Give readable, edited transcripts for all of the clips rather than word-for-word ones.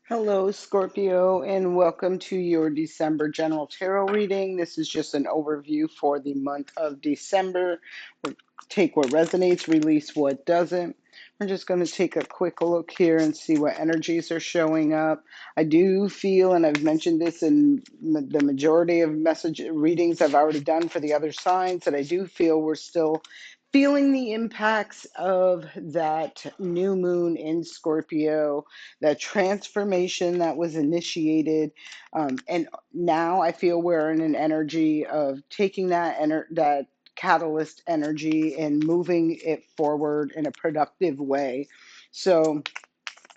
Hello, Scorpio, and welcome to your December General Tarot reading. This is just an overview for the month of December. We'll take what resonates, release what doesn't. We're just going to take a quick look here and see what energies are showing up. I do feel, and I've mentioned this in the majority of message readings I've already done for the other signs, that I do feel we're still feeling the impacts of that new moon in Scorpio, that transformation that was initiated. And now I feel we're in an energy of taking that catalyst energy and moving it forward in a productive way. So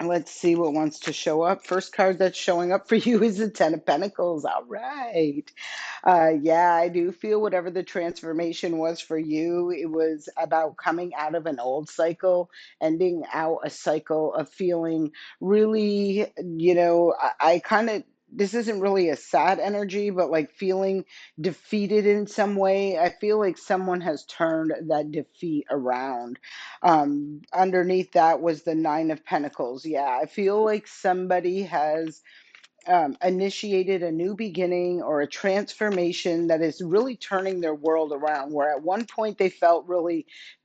let's see what wants to show up. First card that's showing up for you is the Ten of Pentacles. All right. Yeah, I do feel whatever the transformation was for you, it was about coming out of an old cycle, ending out a cycle of feeling really, I kind of, this isn't really a sad energy, but like feeling defeated in some way. I feel like someone has turned that defeat around. Underneath that was the Nine of Pentacles. Yeah, I feel like somebody has initiated a new beginning or a transformation that is really turning their world around. Where at one point they felt really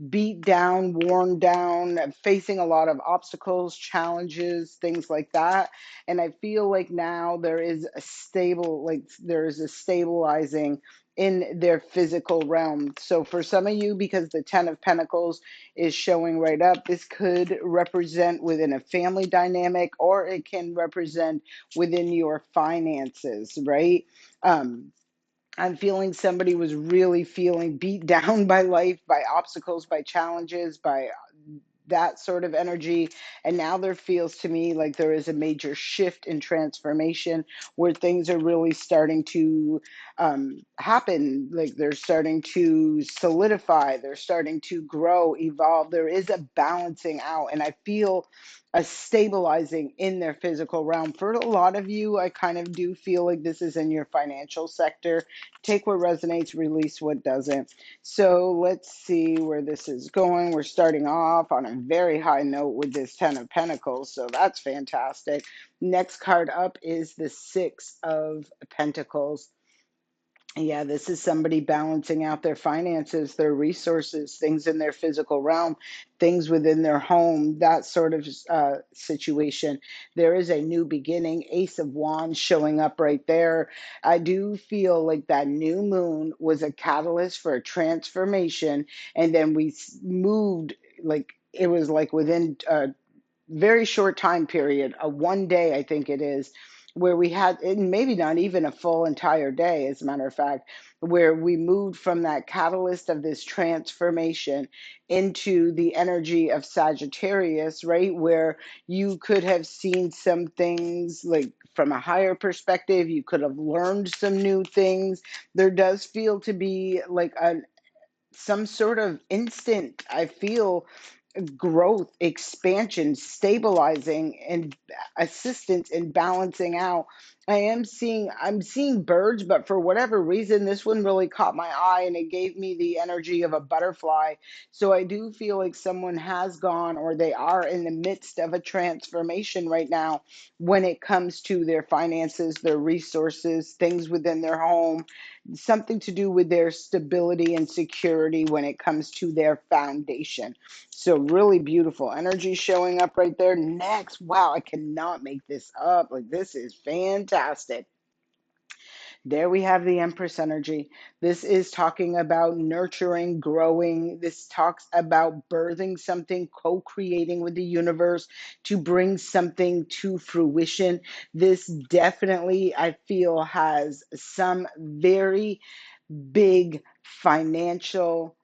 beat down, worn down, facing a lot of obstacles, challenges, things like that. And I feel like now there is a stabilizing in their physical realm. So for some of you, because the Ten of Pentacles is showing right up, this could represent within a family dynamic, or it can represent within your finances, right? Um, I'm feeling somebody was really feeling beat down by life, by obstacles, by challenges, by that sort of energy. And now there feels to me like there is a major shift in transformation where things are really starting to happen. Like they're starting to solidify, they're starting to grow, evolve. There is a balancing out. And I feel a stabilizing in their physical realm. For a lot of you, I kind of do feel like this is in your financial sector. Take what resonates, release what doesn't. So let's see where this is going. We're starting off on a very high note with this Ten of Pentacles, so that's fantastic. Next card up is the Six of Pentacles. Yeah, this is somebody balancing out their finances, their resources, things in their physical realm, things within their home, that sort of situation. There is a new beginning. Ace of Wands showing up right there. I do feel like that new moon was a catalyst for a transformation, and then moved, like it was like within very short time period, a one day, I think it is, where we had, and maybe not even a full entire day, as a matter of fact, where we moved from that catalyst of this transformation into the energy of Sagittarius, right? Where you could have seen some things like from a higher perspective, you could have learned some new things. There does feel to be like some sort of instant, I feel, growth, expansion, stabilizing, and assistance in balancing out. I'm seeing birds, but for whatever reason, this one really caught my eye and it gave me the energy of a butterfly. So I do feel like someone has gone, or they are in the midst of a transformation right now when it comes to their finances, their resources, things within their home, something to do with their stability and security when it comes to their foundation. So really beautiful energy showing up right there. Next, wow, I cannot make this up. Like this is fantastic. There we have the Empress energy. This is talking about nurturing, growing. This talks about birthing something, co creating with the universe to bring something to fruition. This definitely, I feel, has some very big financial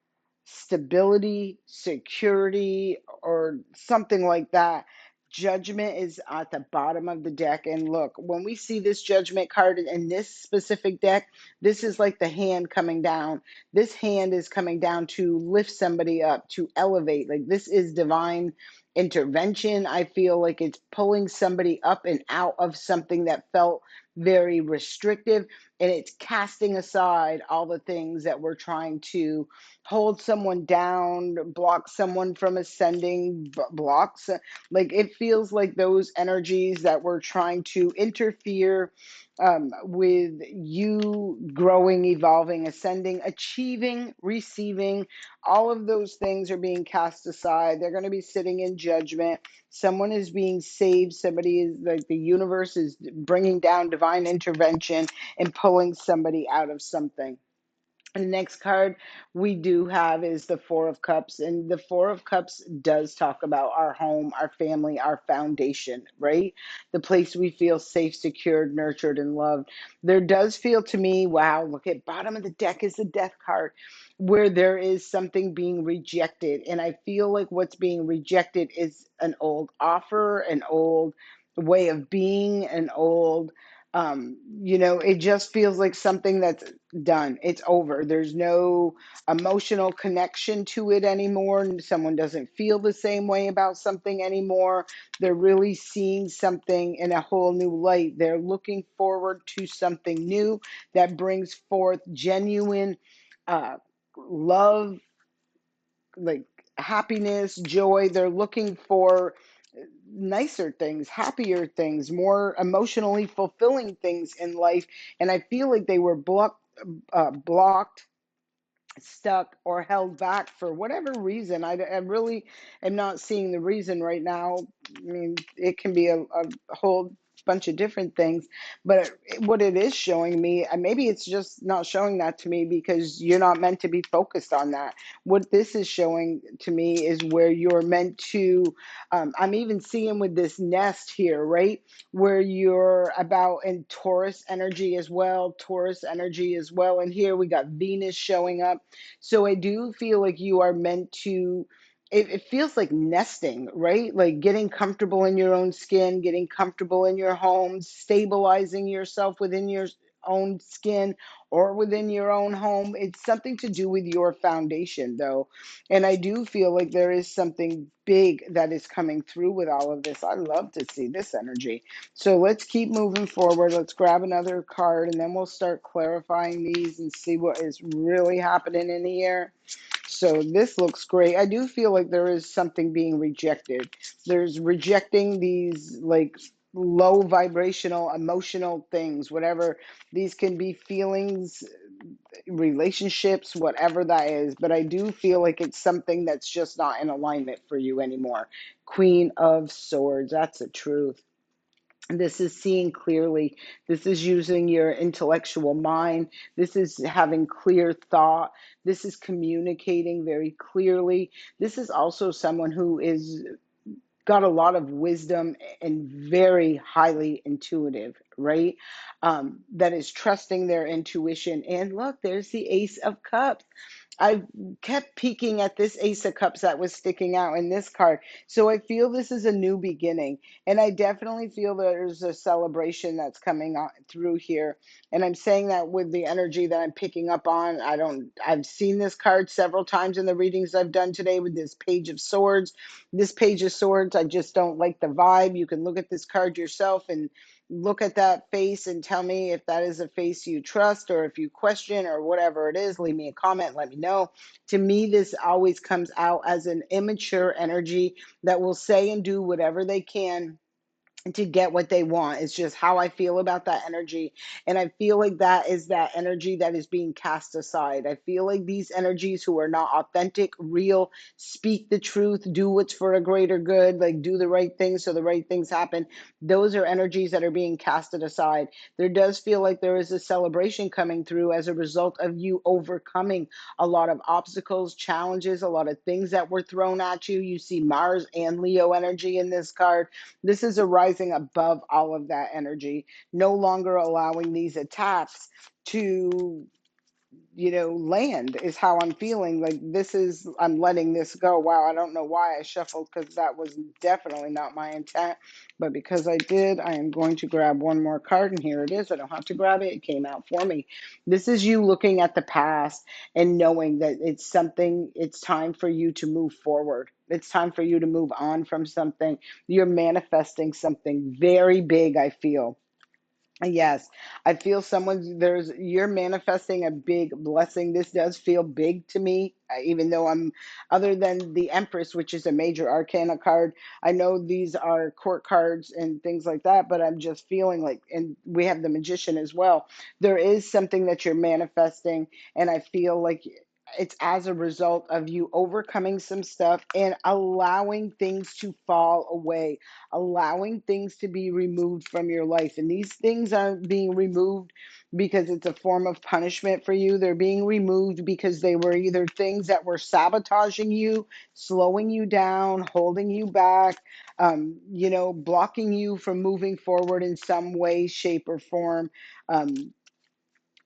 stability, security, or something like that. Judgment is at the bottom of the deck. And look, when we see this judgment card in this specific deck, this is like the hand coming down. This hand is coming down to lift somebody up, to elevate. Like this is divine intervention. I feel like it's pulling somebody up and out of something that felt very restrictive, and it's casting aside all the things that we're trying to hold someone down, block someone from ascending, blocks. Like it feels like those energies that we're trying to interfere with you growing, evolving, ascending, achieving, receiving, all of those things are being cast aside. They're going to be sitting in judgment. Someone is being saved. Somebody is like the universe is bringing down divine intervention and pulling somebody out of something. The next card we do have is the Four of Cups, and the Four of Cups does talk about our home, our family, our foundation, right? The place we feel safe, secured, nurtured, and loved. There does feel to me, wow, look at bottom of the deck is the Death card, where there is something being rejected, and I feel like what's being rejected is an old offer, an old way of being, an old it just feels like something that's done. It's over. There's no emotional connection to it anymore. Someone doesn't feel the same way about something anymore. They're really seeing something in a whole new light. They're looking forward to something new that brings forth genuine uh, love, like happiness, joy. They're looking for nicer things, happier things, more emotionally fulfilling things in life. And I feel like they were blocked, stuck, or held back for whatever reason. I really am not seeing the reason right now. I mean, it can be a whole bunch of different things, but what it is showing me, and maybe it's just not showing that to me because you're not meant to be focused on that. What this is showing to me is where you're meant to, I'm even seeing with this nest here, right? Where you're about in Taurus energy as well, And here we got Venus showing up. So I do feel like you are meant to, it feels like nesting, right? Like getting comfortable in your own skin, getting comfortable in your home, stabilizing yourself within your own skin or within your own home. It's something to do with your foundation, though. And I do feel like there is something big that is coming through with all of this. I love to see this energy. So let's keep moving forward. Let's grab another card and then we'll start clarifying these and see what is really happening in here. So this looks great. I do feel like there is something being rejected. There's rejecting these like low vibrational emotional things, whatever these can be, feelings, relationships, whatever that is. But I do feel like it's something that's just not in alignment for you anymore. Queen of Swords, that's the truth. This is seeing clearly. This is using your intellectual mind. This is having clear thought. This is communicating very clearly. This is also someone who is got a lot of wisdom and very highly intuitive, right? That is trusting their intuition. And look, there's the Ace of Cups. I kept peeking at this Ace of Cups that was sticking out in this card. So I feel this is a new beginning. And I definitely feel there's a celebration that's coming on through here. And I'm saying that with the energy that I'm picking up on. I've seen this card several times in the readings I've done today with this Page of Swords. This Page of Swords, I just don't like the vibe. You can look at this card yourself and look at that face and tell me if that is a face you trust or if you question or whatever it is. Leave me a comment, let me know. To me, this always comes out as an immature energy that will say and do whatever they can to get what they want. It's just how I feel about that energy. And I feel like that is that energy that is being cast aside. I feel like these energies who are not authentic, real, speak the truth, do what's for a greater good, like do the right thing so the right things happen. Those are energies that are being casted aside. There does feel like there is a celebration coming through as a result of you overcoming a lot of obstacles, challenges, a lot of things that were thrown at you. You see Mars and Leo energy in this card. This is a rising above all of that energy, no longer allowing these attacks to, land is how I'm feeling. Like this is, I'm letting this go. Wow, I don't know why I shuffled because that was definitely not my intent. But because I did, I am going to grab one more card and here it is. I don't have to grab it. It came out for me. This is you looking at the past and knowing that it's something, it's time for you to move forward. It's time for you to move on from something. You're manifesting something very big, I feel. Yes, I feel you're manifesting a big blessing. This does feel big to me, even though other than the Empress, which is a major arcana card. I know these are court cards and things like that, but I'm just feeling like, and we have the Magician as well. There is something that you're manifesting, and I feel like it's as a result of you overcoming some stuff and allowing things to fall away, allowing things to be removed from your life. And these things aren't being removed because it's a form of punishment for you. They're being removed because they were either things that were sabotaging you, slowing you down, holding you back, blocking you from moving forward in some way, shape, or form. Um,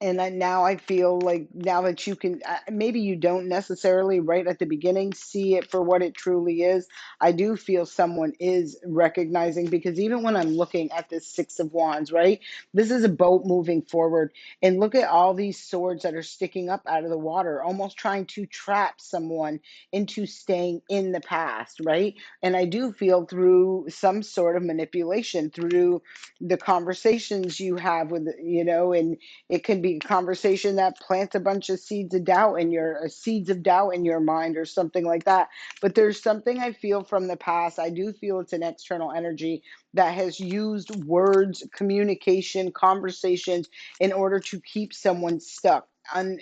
and now I feel like now that you can, maybe you don't necessarily right at the beginning see it for what it truly is. I do feel someone is recognizing, because even when I'm looking at this Six of Wands, right? This is a boat moving forward. And look at all these swords that are sticking up out of the water, almost trying to trap someone into staying in the past, right? And I do feel through some sort of manipulation, through the conversations you have with, and it can be a conversation that plants a bunch of seeds of doubt in your mind or something like that. But there's something I feel from the past. I do feel it's an external energy that has used words, communication, conversations in order to keep someone stuck and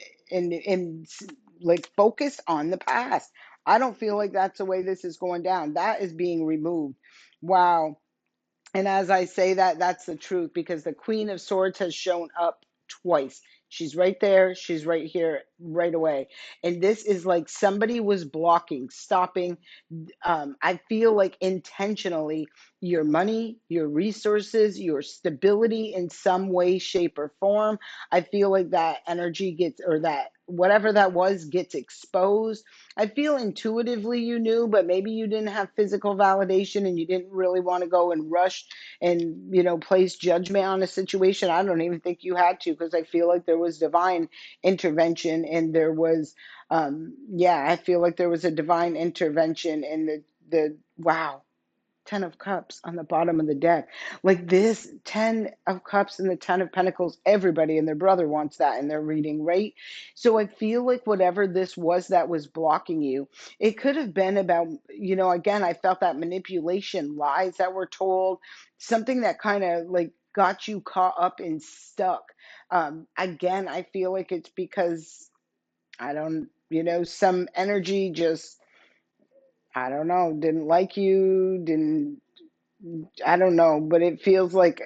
like focus on the past. I don't feel like that's the way this is going down. That is being removed. Wow. And as I say that, that's the truth, because the Queen of Swords has shown up twice. She's right there, she's right here, right away. And this is like somebody was blocking, stopping. I feel like intentionally your money, your resources, your stability in some way, shape, or form. I feel like that energy gets, or that whatever that was gets exposed. I feel intuitively you knew, but maybe you didn't have physical validation and you didn't really want to go and rush and, place judgment on a situation. I don't even think you had to, because I feel like there was divine intervention, and there was, yeah, I feel like there was a divine intervention in wow, 10 of Cups on the bottom of the deck. Like this 10 of Cups and the 10 of Pentacles, everybody and their brother wants that in their reading, right? So I feel like whatever this was that was blocking you, it could have been about, again, I felt that manipulation, lies that were told, something that kind of like got you caught up and stuck. Again, I feel like it's because I don't, some energy just, I don't know, didn't like you, didn't, I don't know, but it feels like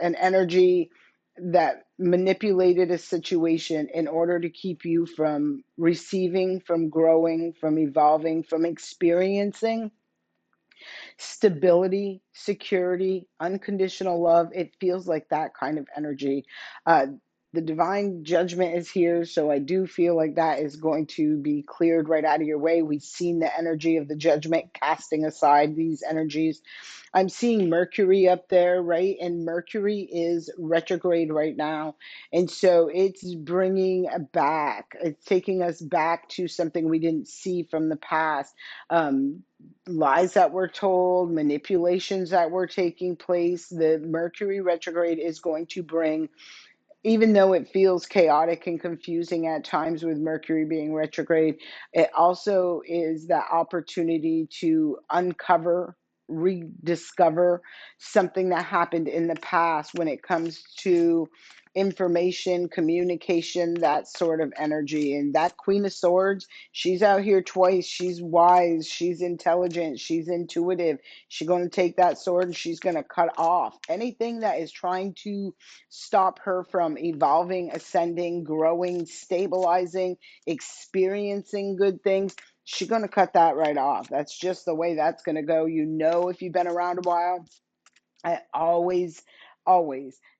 an energy that manipulated a situation in order to keep you from receiving, from growing, from evolving, from experiencing stability, security, unconditional love. It feels like that kind of energy. Uh, the divine judgment is here, so I do feel like that is going to be cleared right out of your way. We've seen the energy of the judgment casting aside these energies. I'm seeing Mercury up there, right? And Mercury is retrograde right now. And so it's it's taking us back to something we didn't see from the past. Um, Lies that were told, manipulations that were taking place. The Mercury retrograde is going to bring, even though it feels chaotic and confusing at times with Mercury being retrograde, it also is that opportunity to uncover, rediscover something that happened in the past when it comes to information, communication, that sort of energy. And that Queen of Swords, she's out here twice. She's wise, she's intelligent, she's intuitive. She's going to take that sword and she's going to cut off anything that is trying to stop her from evolving, ascending, growing, stabilizing, experiencing good things. She's going to cut that right off. That's just the way that's going to go. If you've been around a while, I always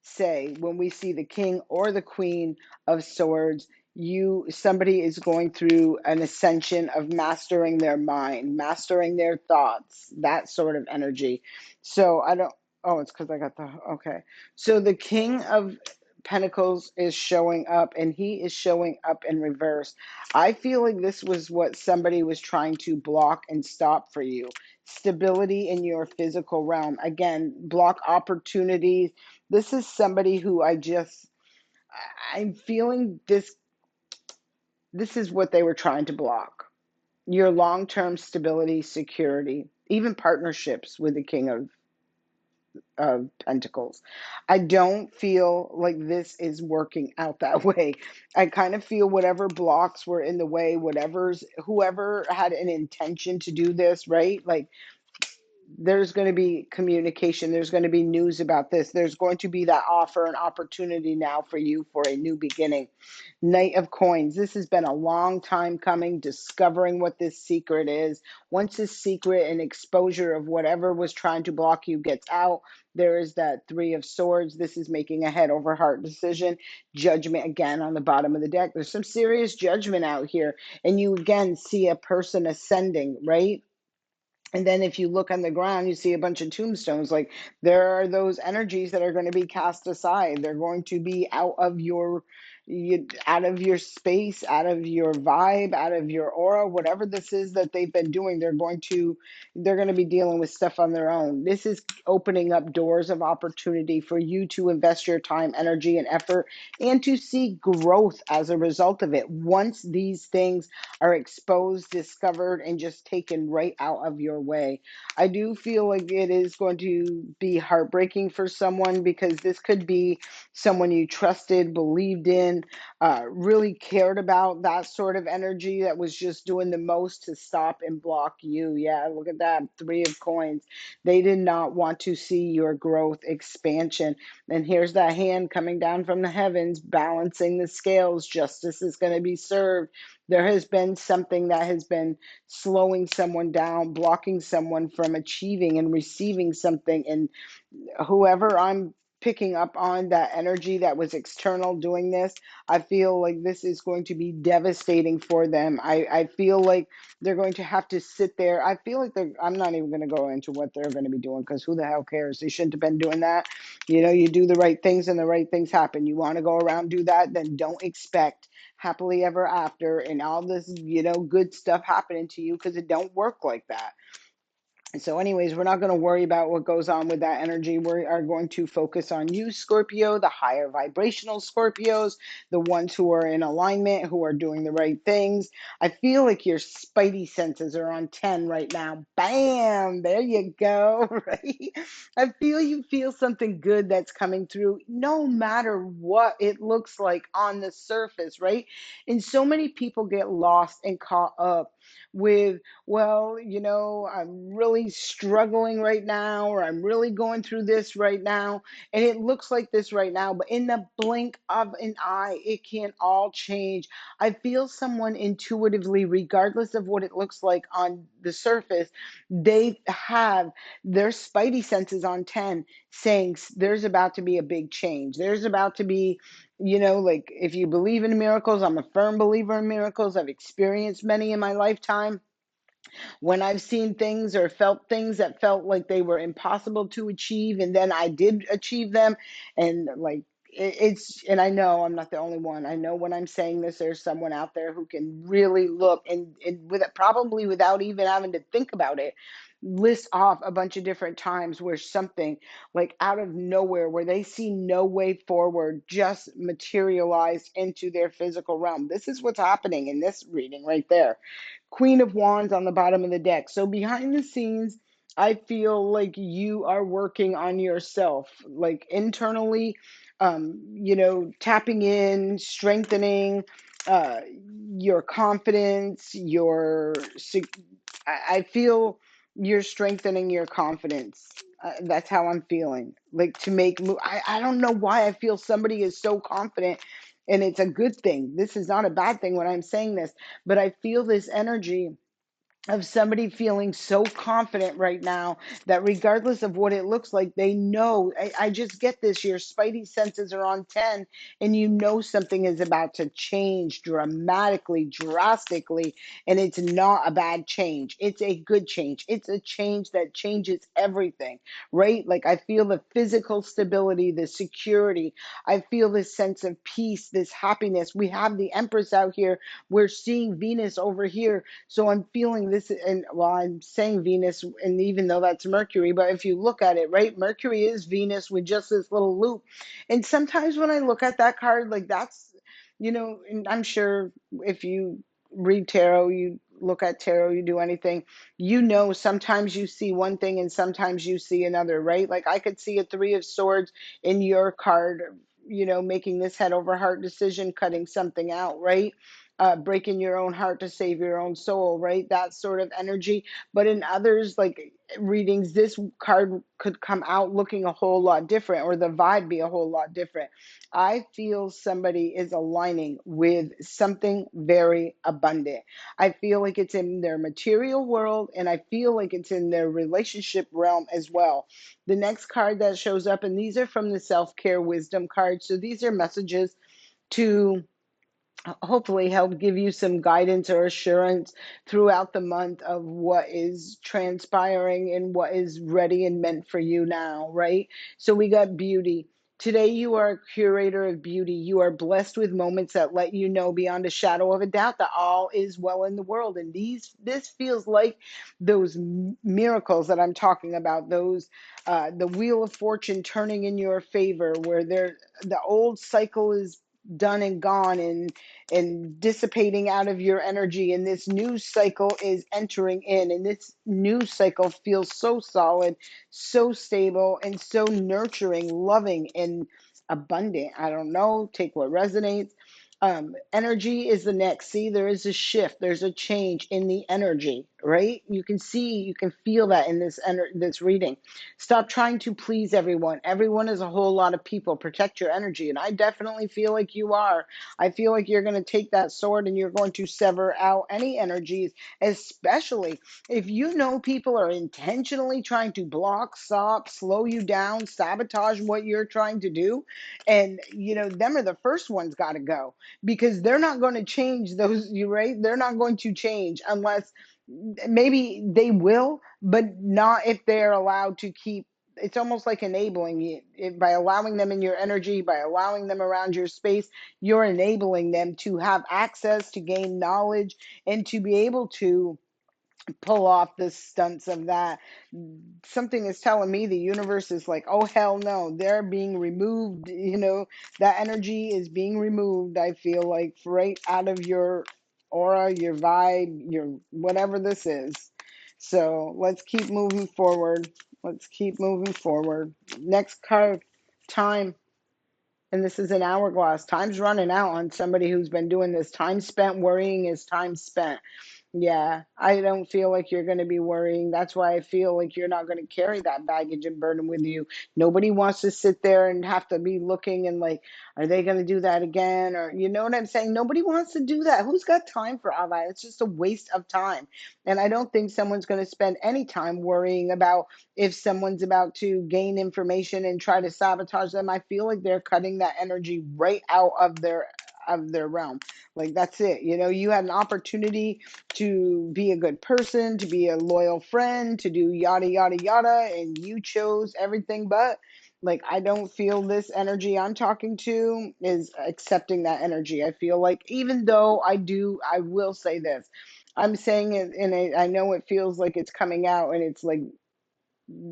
say when we see the king or the queen of swords, somebody is going through an ascension of mastering their mind, mastering their thoughts, that sort of energy. So I don't, oh, it's because I got okay. So the king of Pentacles is showing up, and he is showing up in reverse. I feel like this was what somebody was trying to block and stop for you. stability in your physical realm. Again, block opportunities. This is somebody who I'm feeling this is what they were trying to block. Your long-term stability, security, even partnerships with the King of Pentacles. I don't feel like this is working out that way. I kind of feel whatever blocks were in the way, whoever had an intention to do this, right? Like there's going to be communication, there's going to be news about this, there's going to be that offer and opportunity now for you for a new beginning. Knight of Coins, this has been a long time coming, discovering what this secret is. Once this secret and exposure of whatever was trying to block you gets out, there is that Three of Swords. This is making a head over heart decision. Judgment again on the bottom of the deck. There's some serious judgment out here, and you again see a person ascending, right? And then if you look on the ground, you see a bunch of tombstones. Like there are those energies that are going to be cast aside. They're going to be out of your space, out of your vibe, out of your aura, whatever this is that they've been doing. They're going to be dealing with stuff on their own. This is opening up doors of opportunity for you to invest your time, energy, and effort, and to see growth as a result of it. Once these things are exposed, discovered, and just taken right out of your way. I do feel like it is going to be heartbreaking for someone, because this could be someone you trusted, believed in, really cared about, that sort of energy that was just doing the most to stop and block you. Yeah, look at that. Three of Coins. They did not want to see your growth, expansion. And here's that hand coming down from the heavens, balancing the scales. Justice is going to be served. There has been something that has been slowing someone down, blocking someone from achieving and receiving something. And whoever I'm picking up on, that energy that was external doing this, I feel like this is going to be devastating for them. I feel like they're going to have to sit there. I feel like I'm not even going to go into what they're going to be doing, because who the hell cares? They shouldn't have been doing that. You know, you do the right things and the right things happen. You want to go around do that, then don't expect happily ever after and all this, good stuff happening to you, because it don't work like that. So anyways, we're not going to worry about what goes on with that energy. We are going to focus on you, Scorpio, the higher vibrational Scorpios, the ones who are in alignment, who are doing the right things. I feel like your spidey senses are on 10 right now. Bam! There you go, right? I feel you feel something good that's coming through, no matter what it looks like on the surface, right? And so many people get lost and caught up with, well, I'm really struggling right now, or I'm really going through this right now, and it looks like this right now, but in the blink of an eye, it can all change. I feel someone intuitively, regardless of what it looks like on the surface, they have their spidey senses on 10, saying there's about to be a big change. There's about to be, like, if you believe in miracles, I'm a firm believer in miracles. I've experienced many in my lifetime. When I've seen things or felt things that felt like they were impossible to achieve, and then I did achieve them, and like and I know I'm not the only one. I know when I'm saying this, there's someone out there who can really look and with it, probably without even having to think about it, list off a bunch of different times where something like out of nowhere, where they see no way forward, just materialized into their physical realm. This is what's happening in this reading right there. Queen of Wands on the bottom of the deck. So behind the scenes, I feel like you are working on yourself, like internally, tapping in, strengthening uh, your confidence, I feel you're strengthening your confidence. That's how I'm feeling. Like to make move. I don't know why I feel somebody is so confident, and it's a good thing. This is not a bad thing when I'm saying this, but I feel this energy of somebody feeling so confident right now that regardless of what it looks like, they know. I just get this. Your spidey senses are on 10, and you know something is about to change dramatically, drastically, and it's not a bad change. It's a good change. It's a change that changes everything, right? Like I feel the physical stability, the security. I feel this sense of peace, this happiness. We have the Empress out here. We're seeing Venus over here. So I'm feeling saying this, and well, I'm saying Venus, and even though that's Mercury, but if you look at it, right, Mercury is Venus with just this little loop. And sometimes when I look at that card, like that's, and I'm sure if you read tarot, you look at tarot, you do anything, sometimes you see one thing and sometimes you see another, right? Like I could see a Three of Swords in your card, making this head over heart decision, cutting something out, right? Breaking your own heart to save your own soul, right? That sort of energy. But in others, like readings, this card could come out looking a whole lot different, or the vibe be a whole lot different. I feel somebody is aligning with something very abundant. I feel like it's in their material world, and I feel like it's in their relationship realm as well. The next card that shows up, and these are from the self care wisdom card. So these are messages to hopefully help give you some guidance or assurance throughout the month of what is transpiring and what is ready and meant for you now, right? So we got beauty. Today, you are a curator of beauty. You are blessed with moments that let you know beyond a shadow of a doubt that all is well in the world. And this feels like those miracles that I'm talking about. Those, the wheel of fortune turning in your favor, where the old cycle is done and gone, and dissipating out of your energy, and this new cycle is entering in, and this new cycle feels so solid, so stable, and so nurturing, loving, and abundant. I don't know, take what resonates. Energy is the next. See, there is a shift, there's a change in the energy, right? You can feel that in this reading. Stop trying to please everyone. Everyone is a whole lot of people. Protect your energy, and I definitely feel like you are. I feel like you're going to take that sword and you're going to sever out any energies, especially if you know people are intentionally trying to block, stop, slow you down, sabotage what you're trying to do. And, them are the first ones got to go, because they're not going to change those, you right? They're not going to change unless maybe they will, but not if they're allowed to keep. It's almost like enabling it by allowing them in your energy, by allowing them around your space. You're enabling them to have access, to gain knowledge, and to be able to pull off the stunts of that. Something is telling me the universe is like, oh, hell no, they're being removed. That energy is being removed. I feel like right out of your aura, your vibe, your whatever this is. So let's keep moving forward. Let's keep moving forward. Next card, time. And this is an hourglass. Time's running out on somebody who's been doing this. Time spent worrying is time spent. Yeah, I don't feel like you're going to be worrying. That's why I feel like you're not going to carry that baggage and burden with you. Nobody wants to sit there and have to be looking and like, are they going to do that again? Or, you know what I'm saying? Nobody wants to do that. Who's got time for all that? It's just a waste of time. And I don't think someone's going to spend any time worrying about if someone's about to gain information and try to sabotage them. I feel like they're cutting that energy right out of their realm. Like that's it. You had an opportunity to be a good person, to be a loyal friend, to do yada, yada, yada, and you chose everything but. Like, I don't feel this energy I'm talking to is accepting that energy. I feel like, even though I will say this. I'm saying it, and I know it feels like it's coming out, and it's like,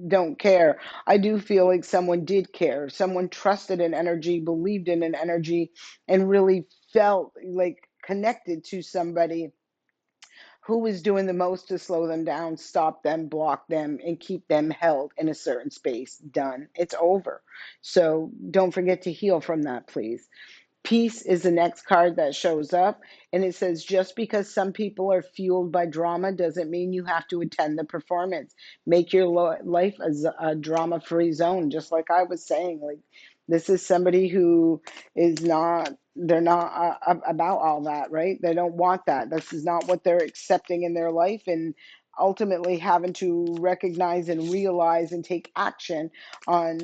don't care. I do feel like someone did care. Someone trusted an energy, believed in an energy, and really felt like connected to somebody who is doing the most to slow them down, stop them, block them, and keep them held in a certain space. Done. It's over. So don't forget to heal from that, please. Peace is the next card that shows up, and it says just because some people are fueled by drama doesn't mean you have to attend the performance. Make your life a drama-free zone, just like I was saying. Like, this is somebody who is not, they're not about all that, right? They don't want that. This is not what they're accepting in their life, and ultimately having to recognize and realize and take action on,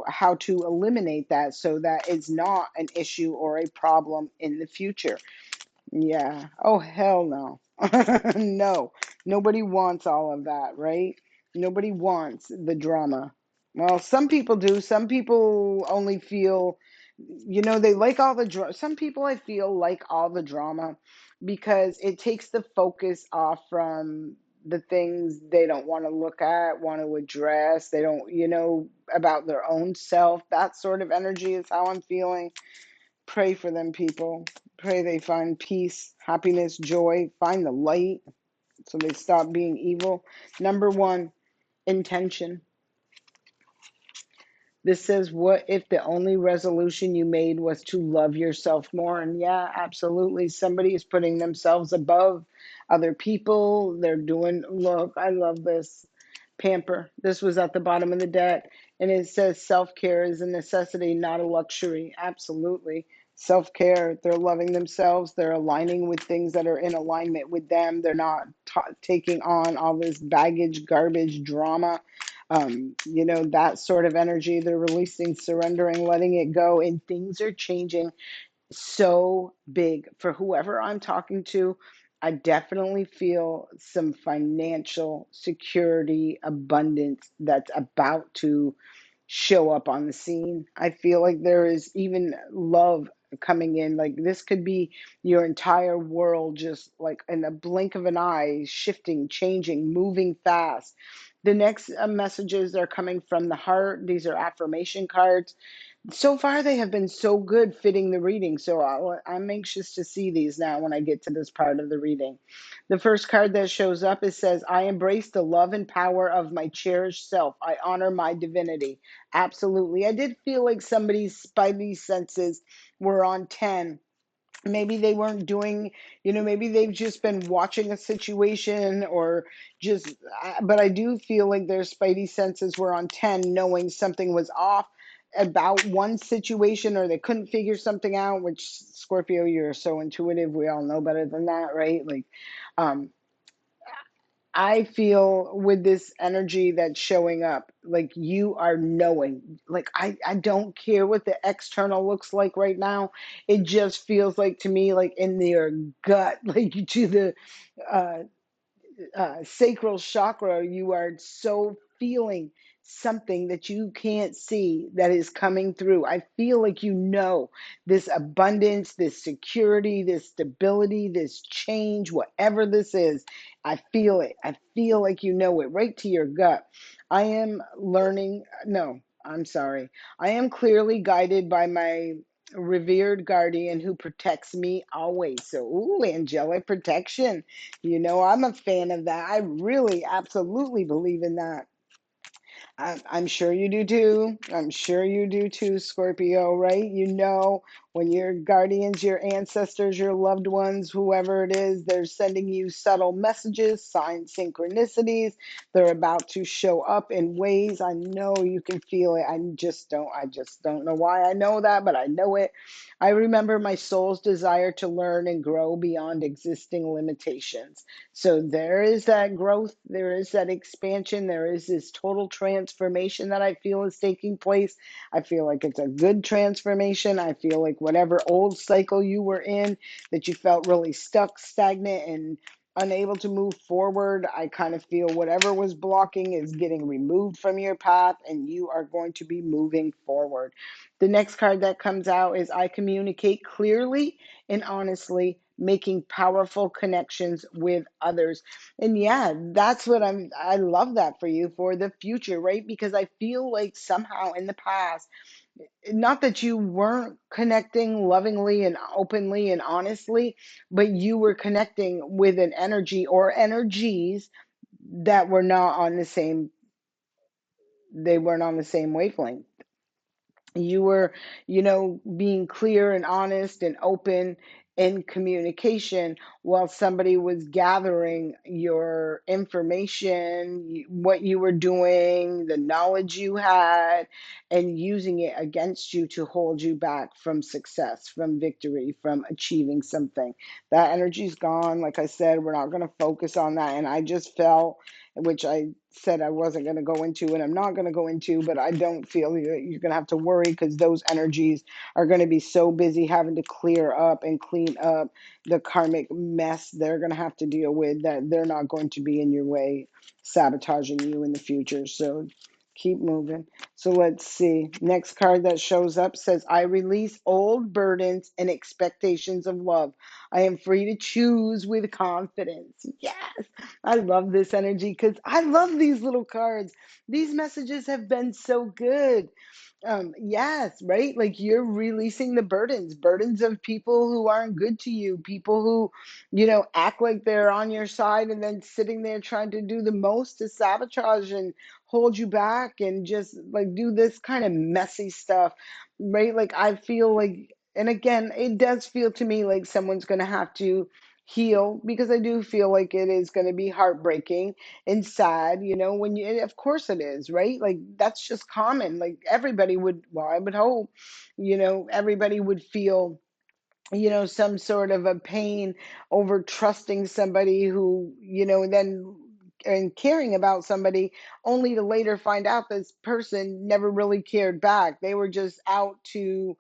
how to eliminate that so that it's not an issue or a problem in the future. Yeah. Oh, hell no. No. Nobody wants all of that, right? Nobody wants the drama. Well, some people do. Some people only feel They like all the drama. Some people I feel like all the drama because it takes the focus off from the things they don't want to look at, want to address. They don't, about their own self. That sort of energy is how I'm feeling. Pray for them, people. Pray they find peace, happiness, joy, find the light so they stop being evil. Number one, intention. This says, what if the only resolution you made was to love yourself more? And yeah, absolutely. Somebody is putting themselves above other people. They're doing, look, I love this. Pamper. This was at the bottom of the deck. And it says self care is a necessity, not a luxury. Absolutely. Self care. They're loving themselves. They're aligning with things that are in alignment with them. They're not taking on all this baggage, garbage, drama. That sort of energy. They're releasing, surrendering, letting it go, and things are changing so big for whoever I'm talking to. I definitely feel some financial security, abundance that's about to show up on the scene. I feel like there is even love coming in. Like this could be your entire world just like in a blink of an eye, shifting, changing, moving fast. The next messages are coming from the heart. These are affirmation cards. So far, they have been so good fitting the reading. So I'm anxious to see these now when I get to this part of the reading. The first card that shows up, it says, I embrace the love and power of my cherished self. I honor my divinity. Absolutely. I did feel like somebody's spidey senses were on 10. Maybe they weren't doing, maybe they've just been watching a situation or just, but I do feel like their spidey senses were on 10, knowing something was off about one situation or they couldn't figure something out, which Scorpio, you're so intuitive. We all know better than that, right? Like, um, I feel with this energy that's showing up, like you are knowing. Like I don't care what the external looks like right now. It just feels like to me, like in your gut, like to the uh, sacral chakra, you are so feeling something that you can't see that is coming through. I feel like this abundance, this security, this stability, this change, whatever this is. I feel it. I feel like you know it right to your gut. I am learning. No, I'm sorry. I am clearly guided by my revered guardian who protects me always. So, ooh, angelic protection. I'm a fan of that. I really absolutely believe in that. I'm sure you do too. I'm sure you do too, Scorpio, right? When your guardians, your ancestors, your loved ones, whoever it is, they're sending you subtle messages, signs, synchronicities. They're about to show up in ways. I know you can feel it. I just don't know why I know that, but I know it. I remember my soul's desire to learn and grow beyond existing limitations. So there is that growth, there is that expansion, there is this total transformation that I feel is taking place. I feel like it's a good transformation. I feel like whatever old cycle you were in that you felt really stuck, stagnant, and unable to move forward, I kind of feel whatever was blocking is getting removed from your path and you are going to be moving forward. The next card that comes out is I communicate clearly and honestly, making powerful connections with others. And yeah, that's what I love that for you for the future, right? Because I feel like somehow in the past, not that you weren't connecting lovingly and openly and honestly, but you were connecting with an energy or energies that were not on the same, they weren't on the same wavelength. You were, being clear and honest and open in communication while somebody was gathering your information, what you were doing, the knowledge you had, and using it against you to hold you back from success, from victory, from achieving something. That energy's gone. Like I said, we're not going to focus on that. And I just felt, which I said I wasn't going to go into, and I'm not going to go into, but I don't feel you're going to have to worry because those energies are going to be so busy having to clear up and clean up the karmic mess they're going to have to deal with that they're not going to be in your way, sabotaging you in the future. So Keep moving. So let's see. Next card that shows up says, I release old burdens and expectations of love. I am free to choose with confidence. Yes, I love this energy because I love these little cards. These messages have been so good. Yes, right? Like you're releasing the burdens of people who aren't good to you, people who, act like they're on your side and then sitting there trying to do the most to sabotage and hold you back and just like do this kind of messy stuff, right? Like I feel like, and again, it does feel to me like someone's going to have to heal because I do feel like it is going to be heartbreaking and sad, when you, and of course it is, right? Like that's just common. Like everybody would, well, I would hope, everybody would feel some sort of a pain over trusting somebody who, then and caring about somebody only to later find out this person never really cared back. They were just out to,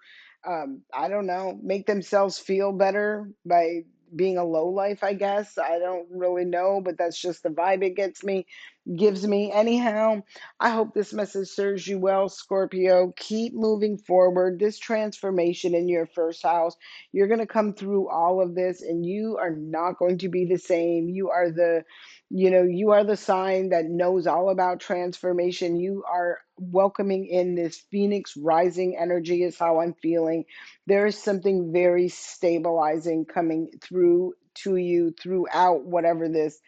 I don't know, make themselves feel better by being a low life, I guess. I don't really know, but that's just the vibe it gives me. Anyhow, I hope this message serves you well, Scorpio. Keep moving forward. This transformation in your first house, you're going to come through all of this and you are not going to be the same. You are the sign that knows all about transformation. You are welcoming in this Phoenix rising energy is how I'm feeling. There is something very stabilizing coming through to you throughout whatever this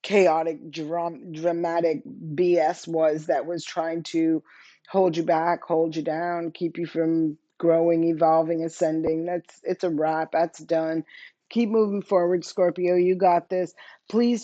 chaotic, dramatic BS was that was trying to hold you back, hold you down, keep you from growing, evolving, ascending. It's a wrap. That's done. Keep moving forward, Scorpio. You got this. Please